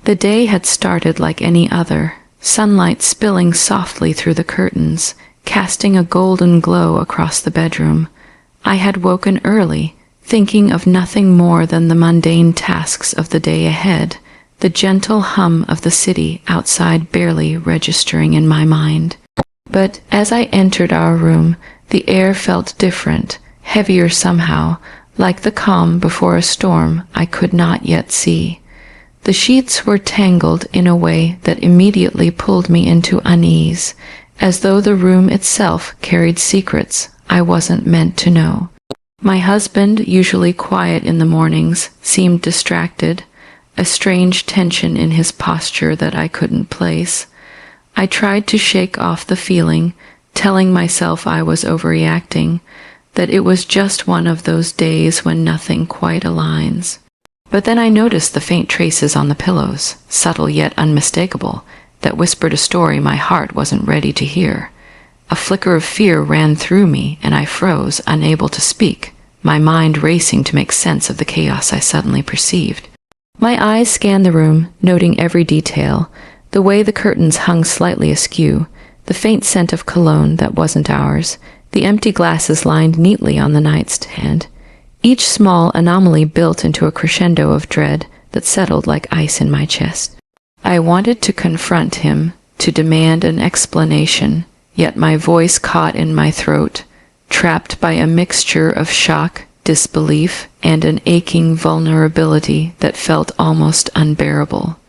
The day had started like any other, sunlight spilling softly through the curtains, casting a golden glow across the bedroom. I had woken early, thinking of nothing more than the mundane tasks of the day ahead, the gentle hum of the city outside barely registering in my mind. But as I entered our room, the air felt different, heavier somehow, like the calm before a storm I could not yet see. The sheets were tangled in a way that immediately pulled me into unease, as though the room itself carried secrets I wasn't meant to know. My husband, usually quiet in the mornings, seemed distracted, a strange tension in his posture that I couldn't place. I tried to shake off the feeling, telling myself I was overreacting, that it was just one of those days when nothing quite aligns. But then I noticed the faint traces on the pillows, subtle yet unmistakable, that whispered a story my heart wasn't ready to hear. A flicker of fear ran through me, and I froze, unable to speak, my mind racing to make sense of the chaos I suddenly perceived. My eyes scanned the room, noting every detail, the way the curtains hung slightly askew, the faint scent of cologne that wasn't ours, the empty glasses lined neatly on the nightstand. Each small anomaly built into a crescendo of dread that settled like ice in my chest. I wanted to confront him, to demand an explanation, yet my voice caught in my throat, trapped by a mixture of shock, disbelief, and an aching vulnerability that felt almost unbearable.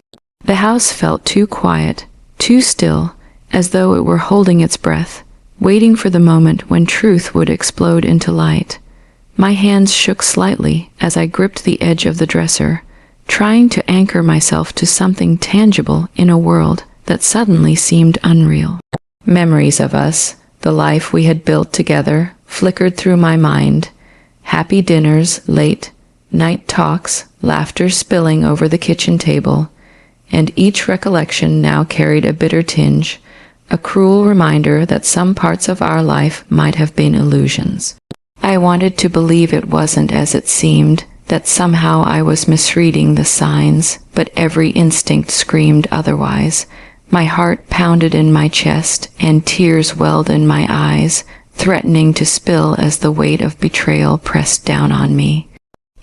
The house felt too quiet, too still, as though it were holding its breath, waiting for the moment when truth would explode into light. My hands shook slightly as I gripped the edge of the dresser, trying to anchor myself to something tangible in a world that suddenly seemed unreal. Memories of us, the life we had built together, flickered through my mind. Happy dinners, late night talks, laughter spilling over the kitchen table, and each recollection now carried a bitter tinge, a cruel reminder that some parts of our life might have been illusions. I wanted to believe it wasn't as it seemed, that somehow I was misreading the signs, but every instinct screamed otherwise. My heart pounded in my chest, and tears welled in my eyes, threatening to spill as the weight of betrayal pressed down on me.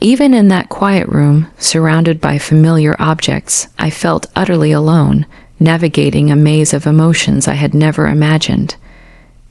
Even in that quiet room, surrounded by familiar objects, I felt utterly alone, navigating a maze of emotions I had never imagined.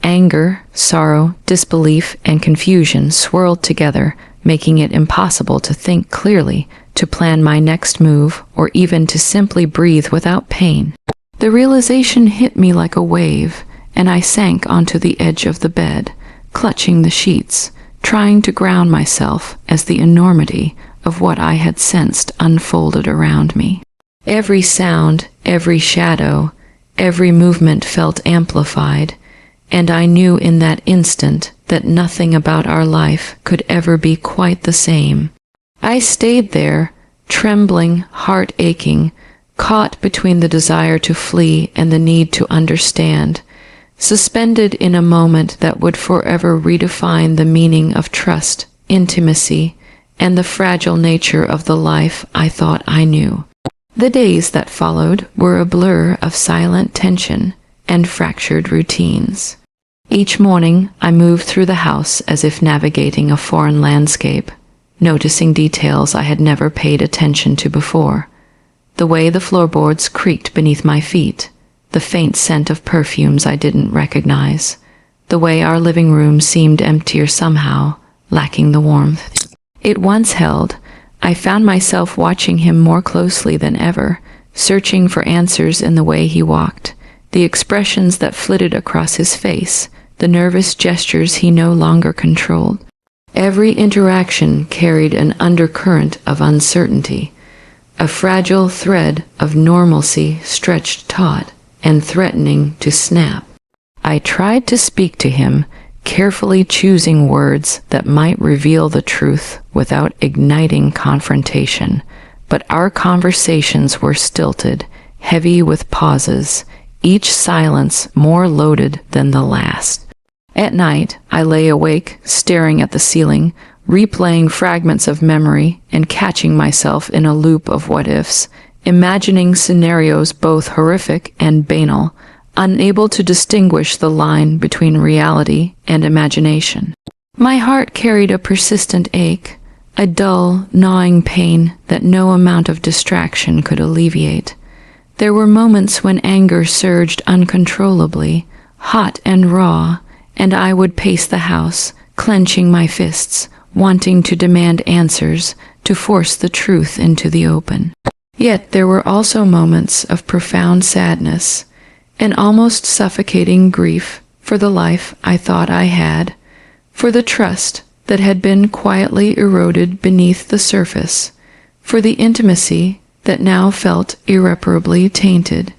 Anger, sorrow, disbelief, and confusion swirled together, making it impossible to think clearly, to plan my next move, or even to simply breathe without pain. The realization hit me like a wave, and I sank onto the edge of the bed, clutching the sheets, trying to ground myself as the enormity of what I had sensed unfolded around me. Every sound, every shadow, every movement felt amplified, and I knew in that instant that nothing about our life could ever be quite the same. I stayed there, trembling, heart aching, caught between the desire to flee and the need to understand, suspended in a moment that would forever redefine the meaning of trust, intimacy, and the fragile nature of the life I thought I knew. The days that followed were a blur of silent tension and fractured routines. Each morning I moved through the house as if navigating a foreign landscape, noticing details I had never paid attention to before. The way the floorboards creaked beneath my feet, the faint scent of perfumes I didn't recognize, the way our living room seemed emptier somehow, lacking the warmth it once held. I found myself watching him more closely than ever, searching for answers in the way he walked, the expressions that flitted across his face, the nervous gestures he no longer controlled. Every interaction carried an undercurrent of uncertainty, a fragile thread of normalcy stretched taut and threatening to snap. I tried to speak to him, carefully choosing words that might reveal the truth without igniting confrontation, but our conversations were stilted, heavy with pauses, each silence more loaded than the last. At night, I lay awake, staring at the ceiling, replaying fragments of memory and catching myself in a loop of what-ifs, imagining scenarios both horrific and banal, unable to distinguish the line between reality and imagination. My heart carried a persistent ache, a dull, gnawing pain that no amount of distraction could alleviate. There were moments when anger surged uncontrollably, hot and raw, and I would pace the house, clenching my fists, wanting to demand answers, to force the truth into the open. Yet there were also moments of profound sadness, an almost suffocating grief for the life I thought I had, for the trust that had been quietly eroded beneath the surface, for the intimacy that now felt irreparably tainted.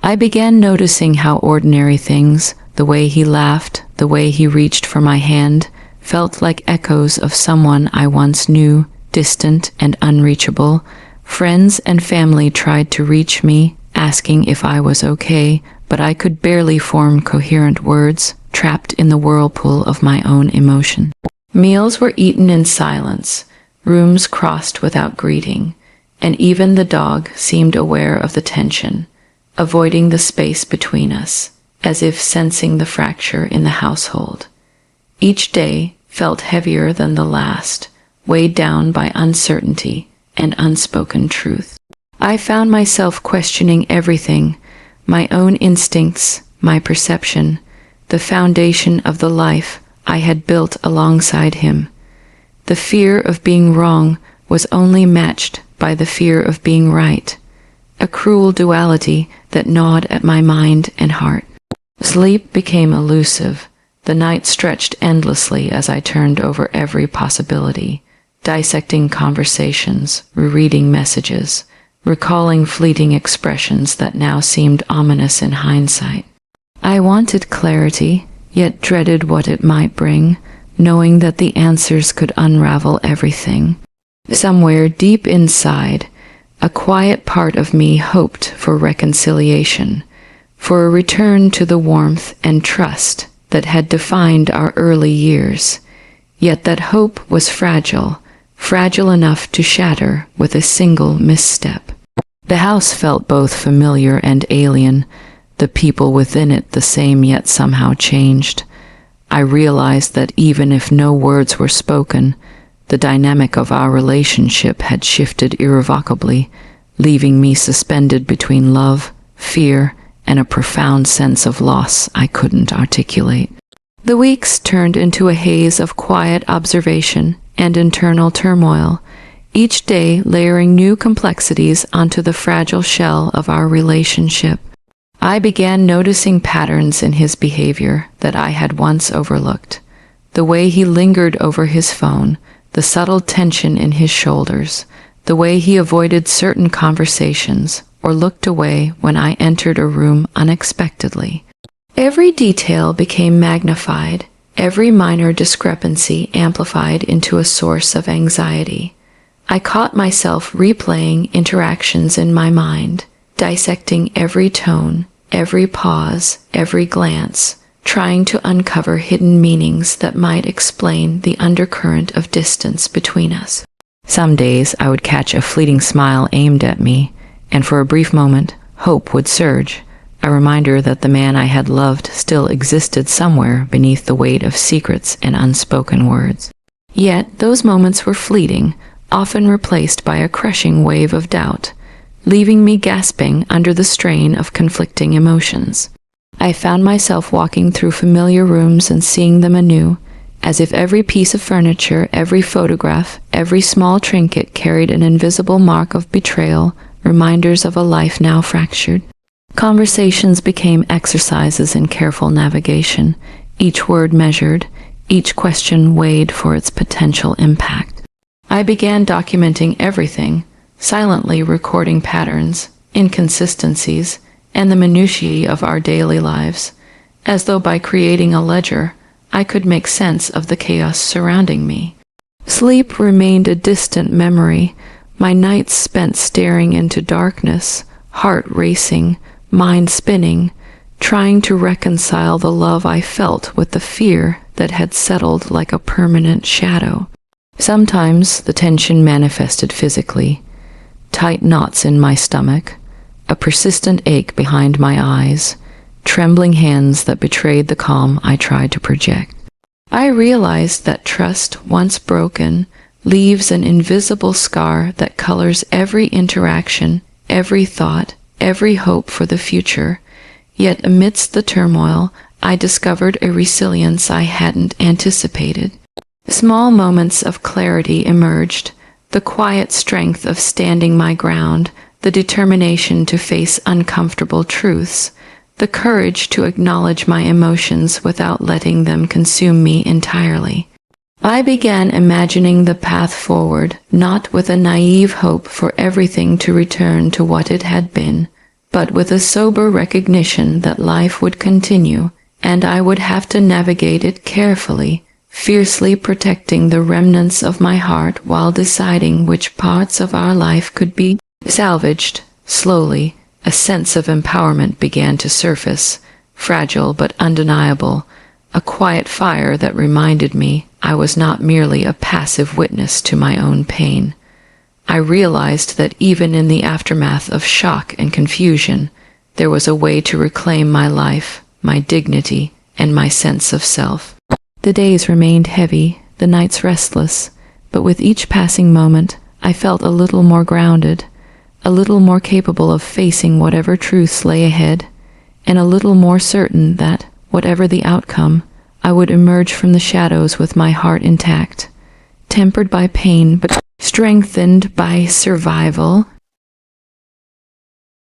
I began noticing how ordinary things, the way he laughed, the way he reached for my hand, felt like echoes of someone I once knew, distant and unreachable. Friends and family tried to reach me, asking if I was okay, but I could barely form coherent words, trapped in the whirlpool of my own emotion. Meals were eaten in silence, rooms crossed without greeting, and even the dog seemed aware of the tension, avoiding the space between us, as if sensing the fracture in the household. Each day felt heavier than the last, weighed down by uncertainty and unspoken truth. I found myself questioning everything, my own instincts, my perception, the foundation of the life I had built alongside him. The fear of being wrong was only matched by the fear of being right, a cruel duality that gnawed at my mind and heart. Sleep became elusive. The night stretched endlessly as I turned over every possibility, dissecting conversations, rereading messages, recalling fleeting expressions that now seemed ominous in hindsight. I wanted clarity, yet dreaded what it might bring, knowing that the answers could unravel everything. Somewhere deep inside, a quiet part of me hoped for reconciliation, for a return to the warmth and trust that had defined our early years. Yet that hope was fragile, fragile enough to shatter with a single misstep. The house felt both familiar and alien, the people within it the same yet somehow changed. I realized that even if no words were spoken, the dynamic of our relationship had shifted irrevocably, leaving me suspended between love, fear, and a profound sense of loss I couldn't articulate. The weeks turned into a haze of quiet observation and internal turmoil, each day layering new complexities onto the fragile shell of our relationship. I began noticing patterns in his behavior that I had once overlooked. The way he lingered over his phone, the subtle tension in his shoulders, the way he avoided certain conversations or looked away when I entered a room unexpectedly. Every detail became magnified, every minor discrepancy amplified into a source of anxiety. I caught myself replaying interactions in my mind, dissecting every tone, every pause, every glance, trying to uncover hidden meanings that might explain the undercurrent of distance between us. Some days I would catch a fleeting smile aimed at me, and for a brief moment, hope would surge, a reminder that the man I had loved still existed somewhere beneath the weight of secrets and unspoken words. Yet those moments were fleeting, often replaced by a crushing wave of doubt, leaving me gasping under the strain of conflicting emotions. I found myself walking through familiar rooms and seeing them anew, as if every piece of furniture, every photograph, every small trinket carried an invisible mark of betrayal, reminders of a life now fractured. Conversations became exercises in careful navigation, each word measured, each question weighed for its potential impact. I began documenting everything, silently recording patterns, inconsistencies, and the minutiae of our daily lives, as though by creating a ledger, I could make sense of the chaos surrounding me. Sleep remained a distant memory, my nights spent staring into darkness, heart racing, mind spinning, trying to reconcile the love I felt with the fear that had settled like a permanent shadow. Sometimes the tension manifested physically. tight knots in my stomach, a persistent ache behind my eyes, trembling hands that betrayed the calm I tried to project. I realized that trust, once broken, leaves an invisible scar that colors every interaction, every thought, every hope for the future. Yet amidst the turmoil, I discovered a resilience I hadn't anticipated. Small moments of clarity emerged, the quiet strength of standing my ground, the determination to face uncomfortable truths, the courage to acknowledge my emotions without letting them consume me entirely. I began imagining the path forward, not with a naive hope for everything to return to what it had been, but with a sober recognition that life would continue, and I would have to navigate it carefully, fiercely protecting the remnants of my heart while deciding which parts of our life could be salvaged. Slowly, a sense of empowerment began to surface, fragile but undeniable, a quiet fire that reminded me I was not merely a passive witness to my own pain. I realized that even in the aftermath of shock and confusion, there was a way to reclaim my life, my dignity, and my sense of self. The days remained heavy, the nights restless, but with each passing moment, I felt a little more grounded, a little more capable of facing whatever truths lay ahead, and a little more certain that, whatever the outcome, I would emerge from the shadows with my heart intact, tempered by pain but strengthened by survival.